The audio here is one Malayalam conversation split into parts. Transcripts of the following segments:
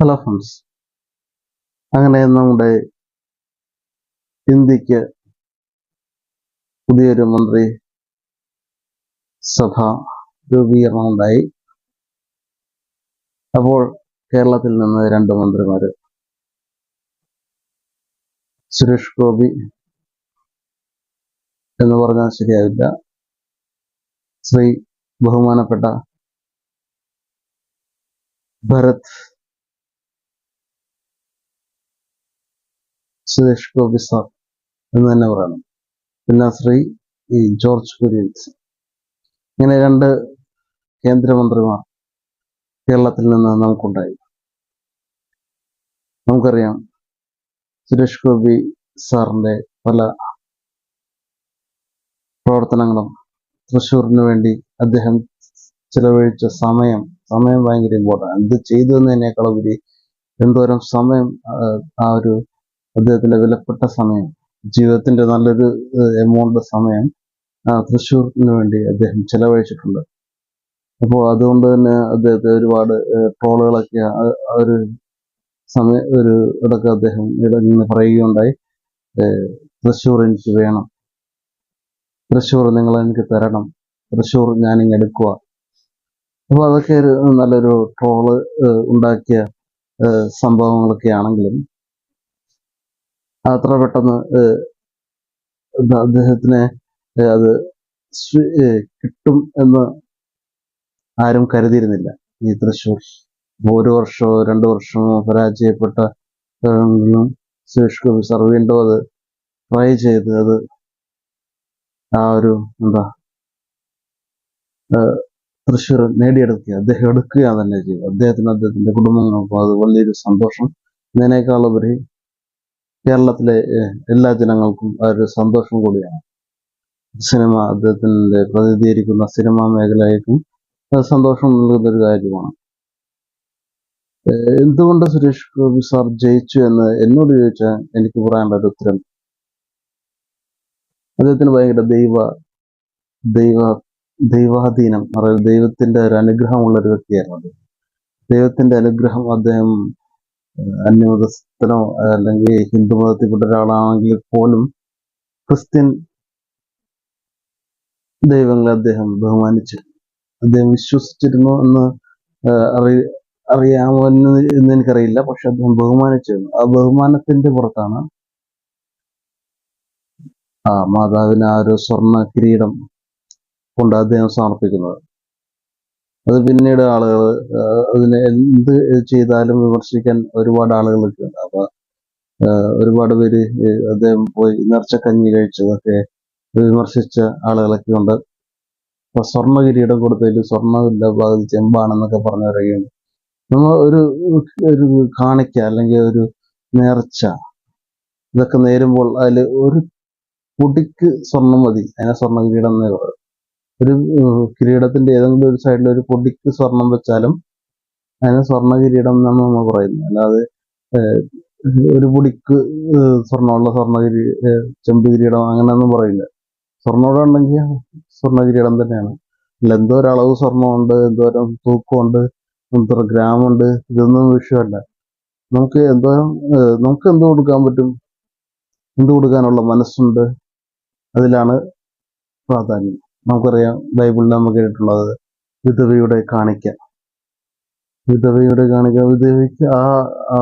ഹലോ ഫ്രണ്ട്സ്, അങ്ങനെ നമ്മുടെ ഇന്ത്യക്ക് പുതിയൊരു മന്ത്രി സഭ രൂപീകരണം ഉണ്ടായി. അപ്പോൾ കേരളത്തിൽ നിന്ന് 2 മന്ത്രിമാര്, സുരേഷ് ഗോപി എന്ന് പറഞ്ഞാൽ ശരിയാവില്ല, ശ്രീ ബഹുമാനപ്പെട്ട ഭരത് സുരേഷ് ഗോപി സാർ എന്ന് തന്നെ പറയണം. പിന്നെ ശ്രീ ജോർജ് കുര്യൻസ്. ഇങ്ങനെ 2 കേന്ദ്രമന്ത്രിമാർ കേരളത്തിൽ നിന്ന് നമുക്കുണ്ടായി. നമുക്കറിയാം, സുരേഷ് ഗോപി സാറിന്റെ പല പ്രവർത്തനങ്ങളും തൃശ്ശൂരിന് വേണ്ടി അദ്ദേഹം ചിലവഴിച്ച സമയം ഭയങ്കര ഇമ്പോർട്ടൻ്റ്. എന്ത് ചെയ്തു എന്നതിനേക്കാളുപരി എന്തോരം സമയം, ആ ഒരു അദ്ദേഹത്തിന്റെ വിലപ്പെട്ട സമയം, ജീവിതത്തിന്റെ നല്ലൊരു എമൗണ്ട് സമയം തൃശ്ശൂരിന് വേണ്ടി അദ്ദേഹം ചിലവഴിച്ചിട്ടുണ്ട്. അപ്പോൾ അതുകൊണ്ട് തന്നെ അദ്ദേഹത്തെ ഒരുപാട് ട്രോളുകളൊക്കെ ഒരു ഇടയ്ക്ക് അദ്ദേഹം ഇങ്ങനെ പറയുകയുണ്ടായി, തൃശ്ശൂർ എനിക്ക് വേണം, തൃശ്ശൂർ നിങ്ങൾ എനിക്ക് തരണം, തൃശ്ശൂർ ഞാനിങ്ങ് എടുക്കുക. അപ്പോൾ അതൊക്കെ ഒരു നല്ലൊരു ട്രോള് ഉണ്ടാക്കിയ സംഭവങ്ങളൊക്കെ ആണെങ്കിലും അത്ര പെട്ടെന്ന് അദ്ദേഹത്തിന് അത് കിട്ടും എന്ന് ആരും കരുതിയിരുന്നില്ല. ഈ തൃശ്ശൂർ 1 വർഷമോ 2 വർഷമോ പരാജയപ്പെട്ട സുരേഷ് ഗോപി സാർ വീണ്ടും അത് ട്രൈ ചെയ്ത് അത് തൃശ്ശൂർ നേടിയെടുക്കുക, അദ്ദേഹം എടുക്കുക തന്നെ ചെയ്തു. അദ്ദേഹത്തിന്റെ കുടുംബങ്ങൾക്കും അത് വലിയൊരു സന്തോഷം. ഇതിനേക്കാളുപരി കേരളത്തിലെ എല്ലാ ജനങ്ങൾക്കും അതൊരു സന്തോഷം കൂടിയാണ്. സിനിമ, അദ്ദേഹത്തിന്റെ പ്രതിനിധീകരിക്കുന്ന സിനിമാ മേഖലയ്ക്കും സന്തോഷം നൽകുന്ന ഒരു കാര്യമാണ്. എന്തുകൊണ്ട് സുരേഷ് ഗോപി സാർ ജയിച്ചു എന്ന് എന്നോട് ചോദിച്ചാൽ എനിക്ക് പറയാനുള്ള ഒരു ഉത്തരം, അദ്ദേഹത്തിന് ഭയങ്കര ദൈവാധീനം, അതായത് ദൈവത്തിന്റെ ഒരു അനുഗ്രഹമുള്ള ഒരു വ്യക്തിയായിരുന്നു അദ്ദേഹം. ദൈവത്തിന്റെ അനുഗ്രഹം, അദ്ദേഹം അന്യമതസ്ഥനോ അല്ലെങ്കിൽ ഹിന്ദു മതത്തിൽപ്പെട്ട ഒരാളാണെങ്കിൽ പോലും ക്രിസ്ത്യൻ ദൈവങ്ങളെ അദ്ദേഹം ബഹുമാനിച്ചു, അദ്ദേഹം വിശ്വസിച്ചിരുന്നു എന്ന് അറിയാമോ എന്ന് എനിക്കറിയില്ല. പക്ഷെ അദ്ദേഹം ബഹുമാനിച്ചിരുന്നു. ആ ബഹുമാനത്തിന്റെ പുറത്താണ് മാതാവിന് ആ ഒരു സ്വർണ്ണ കിരീടം കൊണ്ട് അദ്ദേഹം സമർപ്പിക്കുന്നത്. അത് പിന്നീട് ആളുകൾ അതിനെ എന്ത് ചെയ്താലും വിമർശിക്കാൻ ഒരുപാട് ആളുകളൊക്കെ ഉണ്ട്. അപ്പൊ ഒരുപാട് പേര് അദ്ദേഹം പോയി നേർച്ചക്കഞ്ഞി കഴിച്ചതൊക്കെ വിമർശിച്ച ആളുകളൊക്കെ ഉണ്ട്. അപ്പൊ സ്വർണ്ണ കിരീടം കൊടുത്തതിൽ സ്വർണ്ണമില്ല, പകുതി ചെമ്പാണെന്നൊക്കെ പറഞ്ഞു പറയുകയാണ്. നമ്മൾ ഒരു കാണിക്ക അല്ലെങ്കിൽ ഒരു നേർച്ച ഇതൊക്കെ നേരുമ്പോൾ അതിൽ ഒരു പൊടിക്ക് സ്വർണം മതി, അതിനെ സ്വർണ്ണ കിരീടം എന്നേ പറയും. ഒരു കിരീടത്തിന്റെ ഏതെങ്കിലും ഒരു സൈഡിൽ ഒരു പൊടിക്ക് സ്വർണം വെച്ചാലും അതിന് സ്വർണ്ണ കിരീടം എന്നാണ് നമ്മൾ പറയുന്നത്. അല്ലാതെ ഒരു പൊടിക്ക് സ്വർണ്ണ ചെമ്പ് കിരീടം അങ്ങനെയൊന്നും പറയില്ല. സ്വർണ്ണം ഉണ്ടെങ്കിൽ സ്വർണ്ണ കിരീടം തന്നെയാണ്. അല്ല, എന്തോരം അളവ് സ്വർണ്ണമുണ്ട്, എന്തോരം തൂക്കമുണ്ട്, എന്തോരം ഗ്രാമുണ്ട്, ഇതൊന്നും വിഷയമല്ല. നമുക്ക് എന്ത് കൊടുക്കാൻ പറ്റും, എന്ത് കൊടുക്കാനുള്ള മനസ്സുണ്ട്, അതിലാണ് പ്രാധാന്യം. നമുക്കറിയാം, ബൈബിളിൽ നമുക്ക് കേട്ടിട്ടുള്ളത് വിധവയുടെ കാണിക്ക. വിധവയ്ക്ക് ആ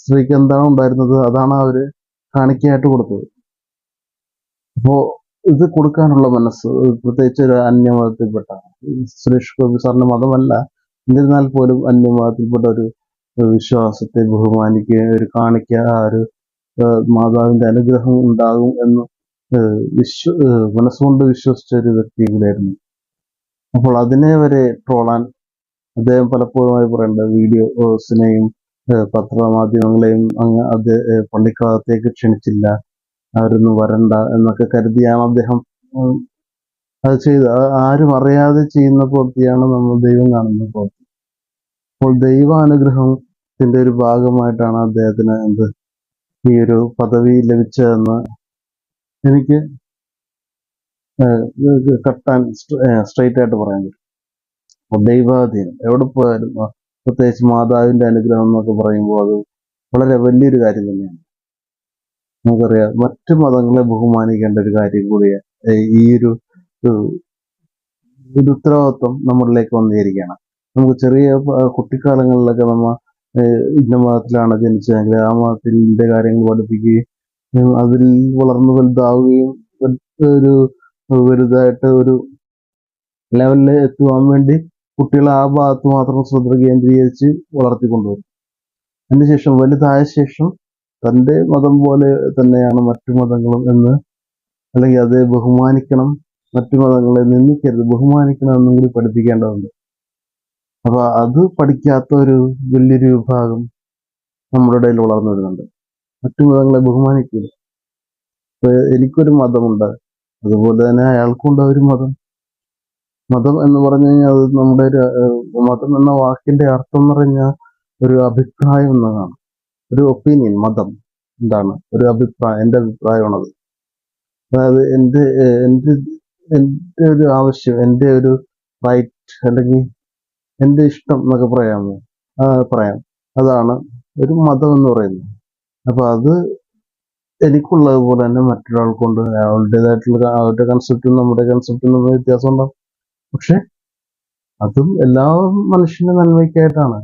സ്ത്രീക്ക് എന്താണ് ഉണ്ടായിരുന്നത്, അതാണ് അവര് കാണിക്കയായിട്ട് കൊടുത്തത്. അപ്പോ ഇത് കൊടുക്കാനുള്ള മനസ്സ്, പ്രത്യേകിച്ച് ഒരു അന്യമതത്തിൽപ്പെട്ട, സുരേഷ് ഗോപി സാറിന്റെ മതമല്ല, എന്നിരുന്നാൽ പോലും അന്യമതത്തിൽപ്പെട്ട ഒരു വിശ്വാസത്തെ ബഹുമാനിക്കുക, ഒരു കാണിക്ക, ആ ഒരു മാതാവിന്റെ അനുഗ്രഹം ഉണ്ടാകും എന്ന് മനസ്സുകൊണ്ട് വിശ്വസിച്ച ഒരു വ്യക്തി കൂടെയായിരുന്നു. അപ്പോൾ അതിനെ വരെ ട്രോളാൻ അദ്ദേഹം പലപ്പോഴുമായി പറയേണ്ട വീഡിയോസിനെയും പത്രമാധ്യമങ്ങളെയും പള്ളിക്കകത്തേക്ക് ക്ഷണിച്ചില്ല, അവരൊന്നും വരണ്ട എന്നൊക്കെ കരുതിയാണ് അദ്ദേഹം അത് ചെയ്ത്. ആരും അറിയാതെ ചെയ്യുന്ന പ്രവൃത്തിയാണ് നമ്മൾ ദൈവം കാണുന്ന പ്രവൃത്തി. അപ്പോൾ ദൈവാനുഗ്രഹത്തിന്റെ ഒരു ഭാഗമായിട്ടാണ് അദ്ദേഹത്തിന് ഈ ഒരു പദവി ലഭിച്ചതെന്ന് എനിക്ക് കട്ടാൻ സ്ട്രൈറ്റ് ആയിട്ട് പറയാൻ പറ്റും. ദൈവാധീനം എവിടെ പോയാലും പ്രത്യേകിച്ച് മാതാവിന്റെ അനുഗ്രഹം എന്നൊക്കെ പറയുമ്പോൾ അത് വളരെ വലിയൊരു കാര്യം തന്നെയാണ്. നമുക്കറിയാം മറ്റു മതങ്ങളെ ബഹുമാനിക്കേണ്ട ഒരു കാര്യം കൂടിയാണ് ഈ ഒരു ഒരു ഉത്തരവാദിത്വം നമ്മളിലേക്ക് വന്നിരിക്കുകയാണ്. നമുക്ക് ചെറിയ കുട്ടിക്കാലങ്ങളിലൊക്കെ നമ്മൾ ഇന്ന മതത്തിലാണ് ജനിച്ചതെങ്കിൽ ആ മതത്തിന്റെ കാര്യങ്ങൾ പഠിപ്പിക്കുകയും അതിൽ വളർന്നു വലുതാവുകയും ഒരു വലുതായിട്ട് ഒരു ലെവലിൽ എത്തുവാൻ വേണ്ടി കുട്ടികളെ ആ ഭാഗത്ത് മാത്രം ശ്രദ്ധ കേന്ദ്രീകരിച്ച് വളർത്തിക്കൊണ്ടുവരും. അതിനുശേഷം വലുതായ ശേഷം തൻ്റെ മതം പോലെ തന്നെയാണ് മറ്റു മതങ്ങളും എന്ന്, അല്ലെങ്കിൽ അത് ബഹുമാനിക്കണം, മറ്റു മതങ്ങളെ നിന്ദിക്കരുത്, ബഹുമാനിക്കണം എന്നും കൂടി പഠിപ്പിക്കേണ്ടതുണ്ട്. അപ്പൊ അത് പഠിക്കാത്ത ഒരു വലിയൊരു വിഭാഗം നമ്മുടെ ഇടയിൽ വളർന്നു വരുന്നുണ്ട്. മറ്റു മതങ്ങളെ ബഹുമാനിക്കില്ല. എനിക്കൊരു മതമുണ്ട്, അതുപോലെ തന്നെ അയാൾക്കുണ്ട് ഒരു മതം. മതം എന്ന് പറഞ്ഞു കഴിഞ്ഞാൽ അത് നമ്മുടെ മതം എന്ന വാക്കിന്റെ അർത്ഥം എന്ന് പറഞ്ഞാൽ ഒരു അഭിപ്രായം എന്നതാണ്. ഒരു ഒപ്പീനിയൻ. മതം എന്താണ്? ഒരു അഭിപ്രായം. എൻ്റെ അഭിപ്രായമാണത്. അതായത് എൻ്റെ ഒരു ആവശ്യം, എൻ്റെ ഒരു റൈറ്റ്, അല്ലെങ്കിൽ എൻ്റെ ഇഷ്ടം എന്നൊക്കെ പറയാം. അതാണ് ഒരു മതം എന്ന് പറയുന്നത്. അപ്പൊ അത് എനിക്കുള്ളത് പോലെ തന്നെ മറ്റൊരാൾക്കുണ്ട്. അവരുടേതായിട്ടുള്ള അവരുടെ കൺസെപ്റ്റും നമ്മുടെ കൺസെപ്റ്റും തമ്മിൽ വ്യത്യാസം ഉണ്ടാവും. പക്ഷെ അതും എല്ലാ മനുഷ്യന്റെ നന്മയ്ക്കായിട്ടാണ്.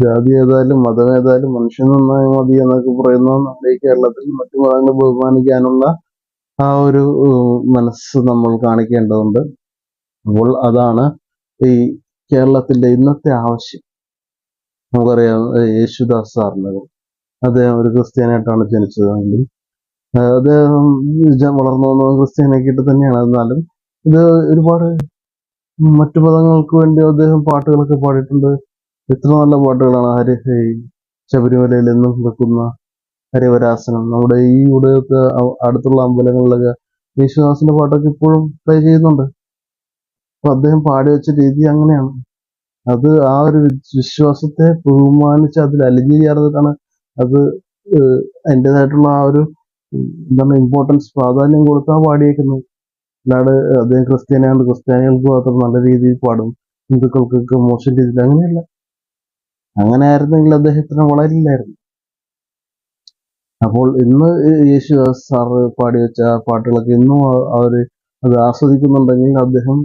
ജാതി ഏതായാലും മതം ഏതായാലും മനുഷ്യൻ നന്നായി മതി എന്നൊക്കെ പറയുന്ന നമ്മുടെ ഈ കേരളത്തിൽ മറ്റു മതങ്ങളെ ബഹുമാനിക്കാനുള്ള ആ ഒരു മനസ്സ് നമ്മൾ കാണിക്കേണ്ടതുണ്ട്. അപ്പോൾ അതാണ് ഈ കേരളത്തിന്റെ ഇന്നത്തെ ആവശ്യം. നമുക്കറിയാം യേശുദാസ് സാറിന്, അദ്ദേഹം ഒരു ക്രിസ്ത്യാനായിട്ടാണ് ജനിച്ചതെങ്കിൽ അദ്ദേഹം വളർന്നു വന്നത് ക്രിസ്ത്യാനാക്കിയിട്ട് തന്നെയാണ്. എന്നാലും ഇത് ഒരുപാട് മറ്റു മതങ്ങൾക്ക് വേണ്ടി അദ്ദേഹം പാട്ടുകളൊക്കെ പാടിയിട്ടുണ്ട്. എത്ര നല്ല പാട്ടുകളാണ്. ശബരിമലയിൽ എന്നും വെക്കുന്ന ഹരിവരാസനം. നമ്മുടെ ഈ ഇവിടെയൊക്കെ അടുത്തുള്ള അമ്പലങ്ങളിലൊക്കെ യേശുദാസിന്റെ പാട്ടൊക്കെ ഇപ്പോഴും പ്ലേ ചെയ്യുന്നുണ്ട്. അപ്പൊ അദ്ദേഹം പാടി വെച്ച രീതി അങ്ങനെയാണ്. അത് ആ ഒരു വിശ്വാസത്തെ ബഹുമാനിച്ച് അതിൽ അലിഞ്ഞു ചേർന്നിട്ടാണ് അത് അതിൻ്റെതായിട്ടുള്ള ആ ഒരു എന്താണ് ഇമ്പോർട്ടൻസ്, പ്രാധാന്യം കൊടുത്താണ് പാടിയേക്കുന്നത്. അല്ലാതെ അദ്ദേഹം ക്രിസ്ത്യാനിയാണ്, ക്രിസ്ത്യാനികൾക്ക് മാത്രം നല്ല രീതിയിൽ പാടും, ഹിന്ദുക്കൾക്കൊക്കെ മോശം രീതിയിൽ, അങ്ങനെയല്ല. അങ്ങനെ ആയിരുന്നെങ്കിൽ അദ്ദേഹത്തിന് വളരില്ലായിരുന്നു. അപ്പോൾ ഇന്ന് യേശുദാസ് സാറ് പാടി വെച്ച പാട്ടുകളൊക്കെ ഇന്നും അവര് അത് ആസ്വദിക്കുന്നുണ്ടെങ്കിൽ അദ്ദേഹം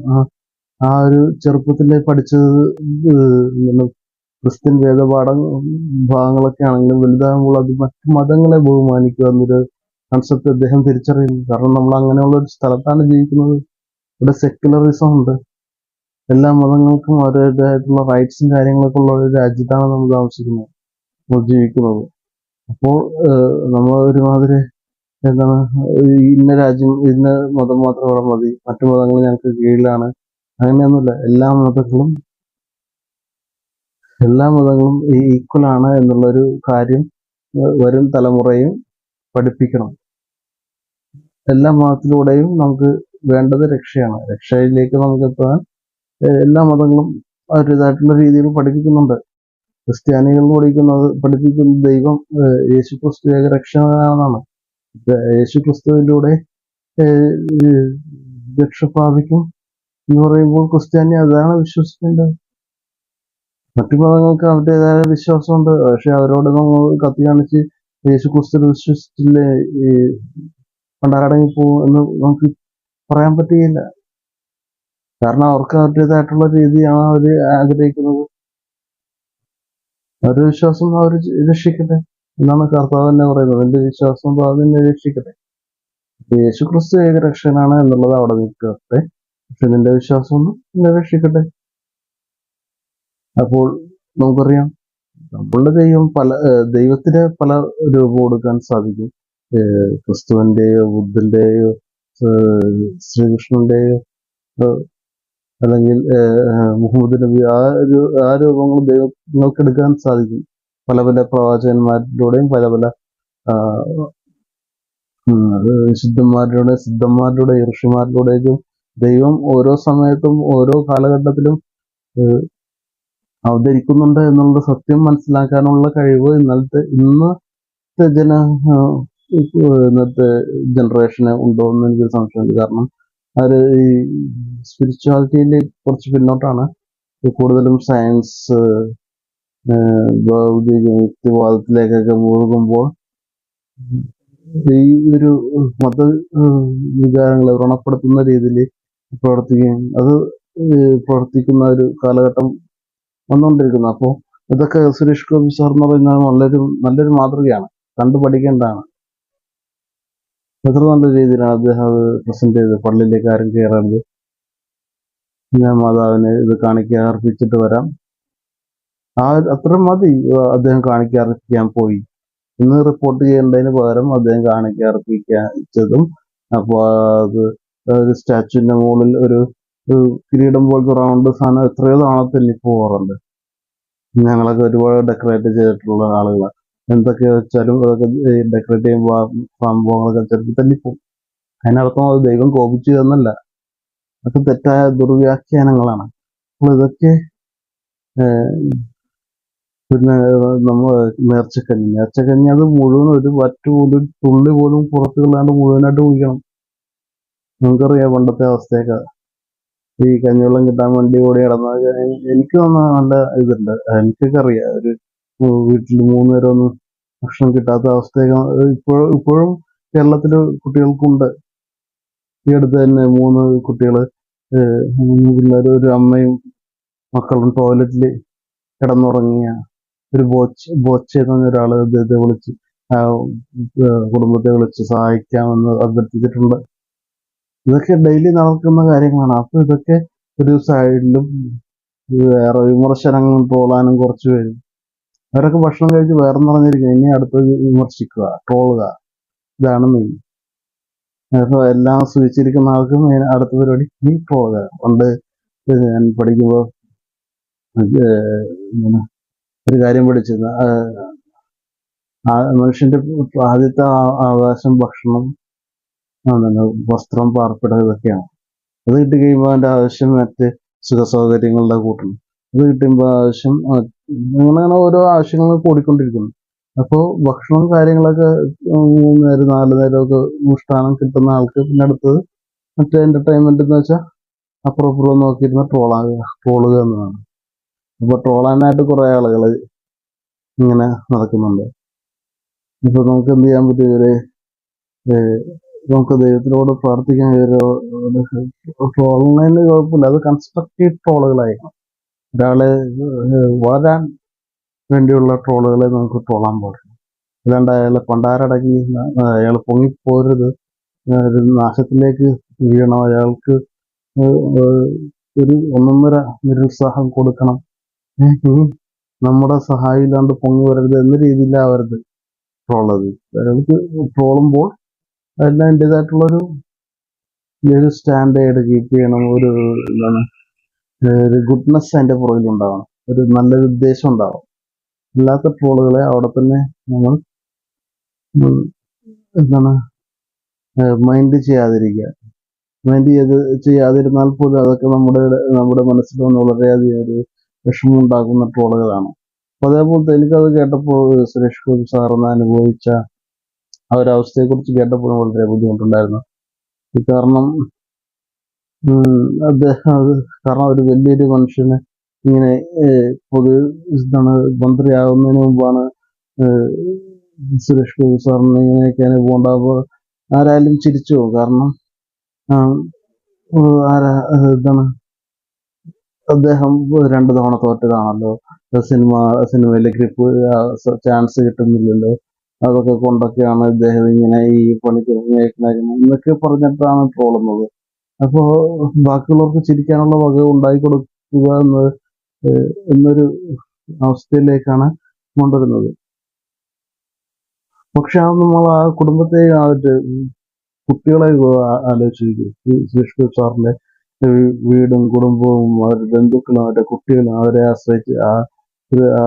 ആ ഒരു ചെറുപ്പത്തിലെ പഠിച്ചത് ക്രിസ്ത്യൻ വേദപാഠ ഭാഗങ്ങളൊക്കെ ആണെങ്കിലും വലുതാകുമ്പോൾ അത് മറ്റു മതങ്ങളെ ബഹുമാനിക്കുക എന്നൊരു കൺസെപ്റ്റ് അദ്ദേഹം തിരിച്ചറിയുന്നു. കാരണം നമ്മൾ അങ്ങനെയുള്ള ഒരു സ്ഥലത്താണ് ജീവിക്കുന്നത്. ഇവിടെ സെക്യുലറിസം ഉണ്ട്. എല്ലാ മതങ്ങൾക്കും അവരുടേതായിട്ടുള്ള റൈറ്റ്സും കാര്യങ്ങളൊക്കെ ഉള്ള ഒരു രാജ്യത്താണ് നമ്മൾ താമസിക്കുന്നത്, നമ്മൾ ജീവിക്കുന്നത്. അപ്പോൾ നമ്മൾ ഒരുമാതിരി എന്താണ്, ഇന്ന രാജ്യം ഇന്ന മതം മാത്രം ഇവിടെ മതി, മറ്റു മതങ്ങൾ ഞങ്ങൾക്ക് കീഴിലാണ്, അങ്ങനെയൊന്നുമില്ല. എല്ലാ മതങ്ങളും ഈക്വൽ ആണ് എന്നുള്ളൊരു കാര്യം വരും തലമുറയും പഠിപ്പിക്കണം. എല്ലാ മതത്തിലൂടെയും നമുക്ക് വേണ്ടത് രക്ഷയാണ്. രക്ഷയിലേക്ക് നമുക്ക് എത്താൻ എല്ലാ മതങ്ങളും അവരുടേതായിട്ടുള്ള രീതിയിൽ പഠിപ്പിക്കുന്നുണ്ട്. ക്രിസ്ത്യാനികൾ പഠിപ്പിക്കുന്ന ദൈവം യേശുക്രിസ്തു ഏക രക്ഷകനാണെന്നാണ്. യേശുക്രിസ്തുവിലൂടെ രക്ഷ പ്രാപിക്കും എന്ന് പറയുമ്പോൾ ക്രിസ്ത്യാനി അതാണ് വിശ്വസിക്കേണ്ടത്. മറ്റു മതങ്ങൾക്ക് അവരുടേതായ വിശ്വാസമുണ്ട്. പക്ഷെ അവരോട് നമ്മൾ കത്തി കാണിച്ച് യേശുക്രിസ്തു വിശ്വസിച്ചില്ലേ പണ്ടാരടങ്ങി പോകും എന്ന് നമുക്ക് പറയാൻ പറ്റുകയില്ല. കാരണം അവർക്ക് അവരുടേതായിട്ടുള്ള രീതിയാണ് അവർ ആഗ്രഹിക്കുന്നത്. അവരുടെ വിശ്വാസം അവർ രക്ഷിക്കട്ടെ എന്നാണ് കർത്താവ് തന്നെ പറയുന്നത്. എന്റെ വിശ്വാസം അതിനെ രക്ഷിക്കട്ടെ. യേശുക്രിസ്തു ഏക രക്ഷകനാണ് എന്നുള്ളത് അവിടെ നിൽക്കട്ടെ, പക്ഷെ നിന്റെ വിശ്വാസം ഒന്നും എന്നെ രക്ഷിക്കട്ടെ. അപ്പോൾ നമുക്കറിയാം നമ്മളുടെ ദൈവത്തിന് പല രൂപം കൊടുക്കാൻ സാധിക്കും. ക്രിസ്തുവിന്റെയോ ബുദ്ധന്റെയോ ശ്രീകൃഷ്ണന്റെയോ അല്ലെങ്കിൽ മുഹമ്മദ് നബി, ആ രൂപങ്ങൾ ദൈവങ്ങൾക്ക് എടുക്കാൻ സാധിക്കും. പല പല പ്രവാചകന്മാരിലൂടെയും പല പല സിദ്ധന്മാരിലൂടെ ഋഷിമാരിലൂടെയും ദൈവം ഓരോ സമയത്തും ഓരോ കാലഘട്ടത്തിലും അവതരിക്കുന്നുണ്ട് എന്നുള്ള സത്യം മനസ്സിലാക്കാനുള്ള കഴിവ് ഇന്നത്തെ ജനറേഷന് ഉണ്ടോ എന്ന് എനിക്കൊരു സംശയമുണ്ട്. കാരണം അവര് ഈ സ്പിരിച്വാലിറ്റിയിൽ കുറച്ച് പിന്നോട്ടാണ്. കൂടുതലും സയൻസ്, ഭൗതിക യുക്തിവാദത്തിലേക്കൊക്കെ മുഴുകുമ്പോൾ ഈ ഒരു മത വികാരങ്ങളെ വ്രണപ്പെടുത്തുന്ന രീതിയിൽ പ്രവർത്തിക്കുകയും അത് പ്രവർത്തിക്കുന്ന ഒരു കാലഘട്ടം വന്നുകൊണ്ടിരിക്കുന്നു. അപ്പോൾ ഇതൊക്കെ സുരേഷ് ഗോപി സാർ എന്ന് പറയുന്നത് നല്ലൊരു മാതൃകയാണ്, കണ്ടു പഠിക്കേണ്ടതാണ്. എത്ര നല്ല രീതിയിലാണ് അദ്ദേഹം അത് പ്രസന്റ് ചെയ്തത്. പള്ളിയിലേക്ക് ആരും കയറരുത്, ഞാൻ മാതാവിന് ഇത് കാണിക്ക അർപ്പിച്ചിട്ട് വരാം, അത്രയും മതി. അദ്ദേഹം കാണിക്ക അർപ്പിക്കാൻ പോയി ഇന്ന് റിപ്പോർട്ട് ചെയ്യേണ്ടതിന് പകരം അദ്ദേഹം കാണിക്ക അർപ്പിച്ചതും, അപ്പോൾ അത് ഒരു സ്റ്റാച്ചുവിന്റെ മുകളിൽ ഒരു കിരീടം പോലത്തെ റൗണ്ട് സാധനം എത്രയോ തവണ തെന്നിപ്പോകാറുണ്ട്. ഞങ്ങളൊക്കെ ഒരുപാട് ഡെക്കറേറ്റ് ചെയ്തിട്ടുള്ള ആളുകളാണ്. എന്തൊക്കെ വെച്ചാലും അതൊക്കെ ഡെക്കറേറ്റ് ചെയ്യുമ്പോൾ സംഭവങ്ങളൊക്കെ ചിലപ്പോൾ തെന്നിപ്പോവും. അതിനർത്ഥം അത് ദൈവം കോപിച്ചു എന്നല്ല, അതൊക്കെ തെറ്റായ ദുർവ്യാഖ്യാനങ്ങളാണ്. അപ്പോൾ ഇതൊക്കെ പിന്നെ നമ്മൾ നേർച്ചക്കഞ്ഞി അത് മുഴുവൻ ഒരു വറ്റ് പോലും തുള്ളി പോലും പുറത്തു കൊള്ളാണ്ട് മുഴുവനായിട്ട് കുടിക്കണം. നമുക്കറിയാം പണ്ടത്തെ അവസ്ഥയൊക്കെ. ഈ കഞ്ഞിവെള്ളം കിട്ടാൻ വേണ്ടി ഓടി കിടന്ന എനിക്ക് നല്ല ഇതുണ്ട്, എനിക്കൊക്കെ അറിയാം. ഒരു വീട്ടിൽ 3 നേരമൊന്നും ഭക്ഷണം കിട്ടാത്ത അവസ്ഥയൊക്കെ ഇപ്പോഴും കേരളത്തില് കുട്ടികൾക്കുണ്ട്. ഈ അടുത്ത് തന്നെ 3 കുട്ടികള്, 3 പിള്ളേർ, ഒരു അമ്മയും മക്കളും ടോയ്ലറ്റിൽ കിടന്നുറങ്ങിയ ഒരു ബോച്ച എന്ന് പറഞ്ഞ ഒരാള് അദ്ദേഹത്തെ വിളിച്ച് കുടുംബത്തെ വിളിച്ച് സഹായിക്കാമെന്ന് അഭ്യർത്ഥിച്ചിട്ടുണ്ട്. ഇതൊക്കെ ഡെയിലി നടക്കുന്ന കാര്യങ്ങളാണ്. അപ്പൊ ഇതൊക്കെ ഒരു സൈഡിലും വേറെ വിമർശനങ്ങളും ട്രോളാനും കുറച്ച് പേരും, അവരൊക്കെ ഭക്ഷണം കഴിച്ച് വേറെ നിറഞ്ഞിരിക്കും. ഇനി അടുത്തത് വിമർശിക്കുക, ട്രോളുക, ഇതാണ് മെയിൻ. അപ്പൊ എല്ലാം സൂചിച്ചിരിക്കുന്ന ആൾക്ക് അടുത്ത പരിപാടി ഈ ട്രോളുക. പണ്ട് ഞാൻ പഠിക്കുമ്പോൾ ഒരു കാര്യം പഠിച്ചത്, മനുഷ്യന്റെ ആദ്യത്തെ അവകാശം ഭക്ഷണം, വസ്ത്രം, പാർപ്പിടം, ഇതൊക്കെയാണ്. അത് കിട്ടിക്കഴിയുമ്പോൾ അതിന്റെ ആവശ്യം മറ്റ് സുഖ സൗകര്യങ്ങളുടെ കൂട്ടണം. അത് കിട്ടുമ്പോൾ ആവശ്യം, അങ്ങനെ ഓരോ ആവശ്യങ്ങൾ കൂടിക്കൊണ്ടിരിക്കുന്നു. അപ്പോൾ ഭക്ഷണം കാര്യങ്ങളൊക്കെ 3 നേരം 4 നേരമൊക്കെ മുഷ്ടാനം കിട്ടുന്ന ആൾക്ക് പിന്നെ അടുത്തത് മറ്റേ എന്റർടൈൻമെന്റ് എന്ന് വെച്ചാൽ അപ്പുറം നോക്കിയിരുന്ന ട്രോളുക എന്നതാണ്. അപ്പൊ ട്രോളാനായിട്ട് കുറെ ആളുകൾ ഇങ്ങനെ നടക്കുന്നുണ്ട്. ഇപ്പൊ നമുക്ക് എന്ത് ചെയ്യാൻ പറ്റും? നമുക്ക് ദൈവത്തിനോട് പ്രാർത്ഥിക്കാൻ ട്രോളിനു കുഴപ്പമില്ല, അത് കൺസ്ട്രക്റ്റീവ് ട്രോളുകളായിരിക്കണം. ഒരാളെ വളരാൻ വേണ്ടിയുള്ള ട്രോളുകളെ നമുക്ക് ട്രോളാൻ പാടില്ല. അല്ലാണ്ട് അയാളെ പണ്ടാരടങ്ങി അയാൾ പൊങ്ങിപ്പോരുത്, ഒരു നാശത്തിലേക്ക് വീഴണം, അയാൾക്ക് ഒരു ഒന്നൊന്നര നിരുത്സാഹം കൊടുക്കണം, നമ്മുടെ സഹായം ഇല്ലാണ്ട് പൊങ്ങി വരരുത് എന്ന രീതിയിലാവരുത് ട്രോളത്. അയാൾക്ക് ട്രോളുമ്പോൾ അതെല്ലാം അതിൻ്റെതായിട്ടുള്ളൊരു സ്റ്റാൻഡേർഡ് കീപ്പ് ചെയ്യണം. എന്താണ്, ഒരു ഗുഡ്നെസ് അതിന്റെ പുറകിൽ ഉണ്ടാവണം, ഒരു നല്ലൊരു ഉദ്ദേശം ഉണ്ടാവണം. അല്ലാത്ത ട്രോളുകളെ അവിടെ തന്നെ നമ്മൾ എന്താണ് മൈൻഡ് ചെയ്യാതിരുന്നാൽ പോലും അതൊക്കെ നമ്മുടെ മനസ്സിൽ വന്ന് വളരെയധികം ഒരു വിഷമം ഉണ്ടാക്കുന്ന ട്രോളുകളാണ്. അപ്പൊ അതേപോലത്തെ എനിക്കത് കേട്ടപ്പോൾ സുരേഷ് ഗോപി സാറിന് അനുഭവിച്ച ആ ഒരു അവസ്ഥയെ കുറിച്ച് കേട്ടപ്പോഴും വളരെ ബുദ്ധിമുട്ടുണ്ടായിരുന്നു. കാരണം കാരണം ഒരു വലിയൊരു മനുഷ്യന് ഇങ്ങനെ മന്ത്രിയാകുന്നതിന് മുമ്പാണ് സുരേഷ് ഗോപി സാറിന് ഇങ്ങനെയൊക്കെ അനുഭവം ഉണ്ടാകുമ്പോൾ ആരായാലും ചിരിച്ചു പോകും. കാരണം അദ്ദേഹം 2 തവണ തോറ്റതാണല്ലോ, സിനിമയിലെ ഗ്രിപ്പ് ചാൻസ് കിട്ടുന്നില്ലല്ലോ, അതൊക്കെ കൊണ്ടൊക്കെയാണ് ഇദ്ദേഹം ഇങ്ങനെ ഈ പണിക്ക് എന്നൊക്കെ പറഞ്ഞിട്ടാണ് ട്രോളുന്നത്. അപ്പോ ബാക്കിയുള്ളവർക്ക് ചിരിക്കാനുള്ള വക ഉണ്ടാക്കി കൊടുക്കുക എന്നൊരു അവസ്ഥയിലേക്കാണ് കൊണ്ടുവരുന്നത്. പക്ഷെ അത് നമ്മൾ ആ കുടുംബത്തെ കുട്ടികളെ ആലോചിച്ചിരിക്കും. സുരേഷ് ഗോപി സാറിന്റെ വീടും കുടുംബവും അവരുടെ ബന്ധുക്കളും അവരുടെ കുട്ടികളും അവരെ ആശ്രയിച്ച്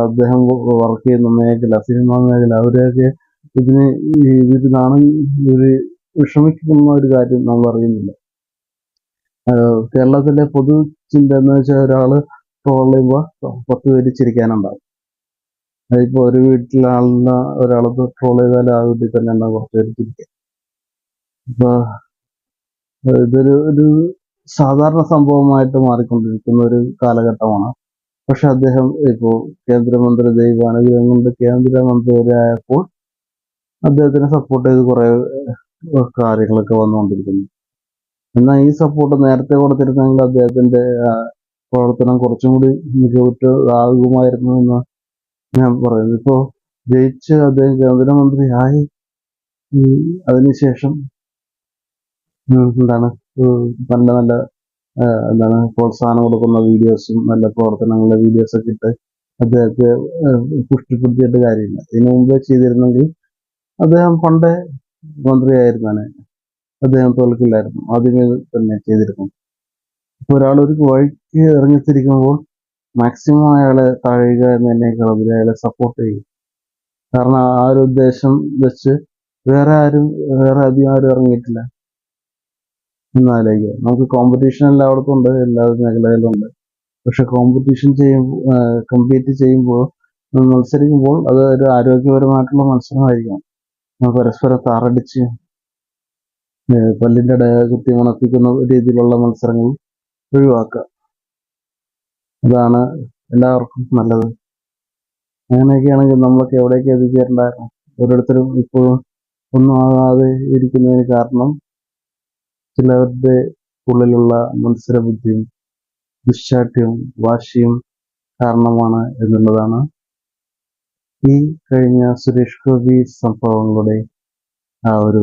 അദ്ദേഹം വർക്ക് ചെയ്യുന്ന മേഖല, സിനിമാ മേഖല, അവരെയൊക്കെ ഇതിനാണ് വിഷമിക്കുന്ന ഒരു കാര്യം നമ്മൾ അറിയുന്നില്ല. കേരളത്തിലെ പൊതു ചിന്ത എന്ന് വെച്ചാൽ ഒരാള് ട്രോൾ ചെയ്യുമ്പോൾ 10 പേര് ചിരിക്കാനുണ്ടാവും. അതിപ്പോ ഒരു വീട്ടിലാളുന്ന ഒരാളെ ട്രോൾ ചെയ്താൽ ആ വീട്ടിൽ തന്നെ ഉണ്ടാവും കുറച്ച് പേര് ചിരിക്കാൻ. അപ്പൊ ഇതൊരു സാധാരണ സംഭവമായിട്ട് മാറിക്കൊണ്ടിരിക്കുന്ന ഒരു കാലഘട്ടമാണ്. പക്ഷെ അദ്ദേഹം ഇപ്പോൾ കേന്ദ്രമന്ത്രി, ദൈവാനുഗ്രഹം കൊണ്ട് കേന്ദ്രമന്ത്രി വരെ ആയപ്പോൾ അദ്ദേഹത്തിനെ സപ്പോർട്ട് ചെയ്ത് കുറെ കാര്യങ്ങളൊക്കെ വന്നുകൊണ്ടിരിക്കുന്നു. എന്നാൽ ഈ സപ്പോർട്ട് നേരത്തെ കൊടുത്തിരുന്നെങ്കിൽ അദ്ദേഹത്തിന്റെ പ്രവർത്തനം കുറച്ചും കൂടി മികവുറ്റതാകുമായിരുന്നു എന്ന് ഞാൻ പറയുന്നു. ഇപ്പോ ജയിച്ച് അദ്ദേഹം കേന്ദ്രമന്ത്രിയായി. അതിനുശേഷം എന്താണ് നല്ല നല്ല പ്രോത്സാഹനം കൊടുക്കുന്ന വീഡിയോസും നല്ല പ്രവർത്തനങ്ങളുടെ വീഡിയോസൊക്കെ ഇട്ട് അദ്ദേഹത്തെ പുഷ്ടിപ്പെടുത്തിയിട്ട് കാര്യമില്ല. ഇതിനു മുമ്പേ ചെയ്തിരുന്നെങ്കിൽ അദ്ദേഹം പണ്ടേ മന്ത്രിയായിരുന്നാണ്. അദ്ദേഹം തോൽക്കില്ലായിരുന്നു. ആദ്യമേ തന്നെ ചെയ്തിരുന്നു. ഇപ്പൊ ഒരാൾ ഒരു വഴിക്ക് ഇറങ്ങിത്തിരിക്കുമ്പോൾ മാക്സിമം അയാളെ തഴയുക എന്നതിനേക്കാൾ ഉപരി അയാളെ സപ്പോർട്ട് ചെയ്യും. കാരണം ആ ഒരു ഉദ്ദേശം വെച്ച് വേറെ അധികം ആരും ഇറങ്ങിയിട്ടില്ല എന്നാലേക്ക്. നമുക്ക് കോമ്പറ്റീഷൻ എല്ലായിടത്തും ഉണ്ട്, എല്ലാ മേഖലകളിലും ഉണ്ട്. പക്ഷെ കമ്പീറ്റ് ചെയ്യുമ്പോൾ, മത്സരിക്കുമ്പോൾ അത് ഒരു ആരോഗ്യപരമായിട്ടുള്ള മത്സരമായിരിക്കണം. പരസ്പരം താറടിച്ച് പല്ലിന്റെ കുത്തി ഉണപ്പിക്കുന്ന രീതിയിലുള്ള മത്സരങ്ങൾ ഒഴിവാക്കുക. അതാണ് എല്ലാവർക്കും നല്ലത്. അങ്ങനെയൊക്കെയാണെങ്കിൽ നമ്മളൊക്കെ എവിടേക്ക് എത്തിച്ചേരണ്ടായിരുന്നു. ഓരോരുത്തരും ഇപ്പോഴും ഒന്നും ആകാതെ ഇരിക്കുന്നതിന് കാരണം ചിലവരുടെ ഉള്ളിലുള്ള മത്സരബുദ്ധിയും ദുശ്ശാഠ്യവും വാശിയും കാരണമാണ് എന്നുള്ളതാണ് ഈ കഴിഞ്ഞ സുരേഷ് ഗോപി സംഭവങ്ങളുടെ ആ ഒരു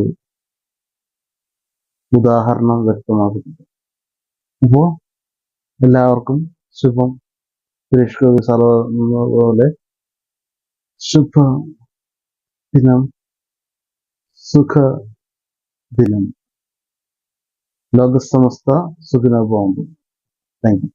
ഉദാഹരണം വ്യക്തമാക്കുന്നത്. അപ്പോൾ എല്ലാവർക്കും ശുഭം. സുരേഷ് ഗോപി പോലെ ശുഭ ദിനം, സുഖ ദിനം. ലോകസമസ്ത സുഖിനോ ഭവന്തു. Thank U.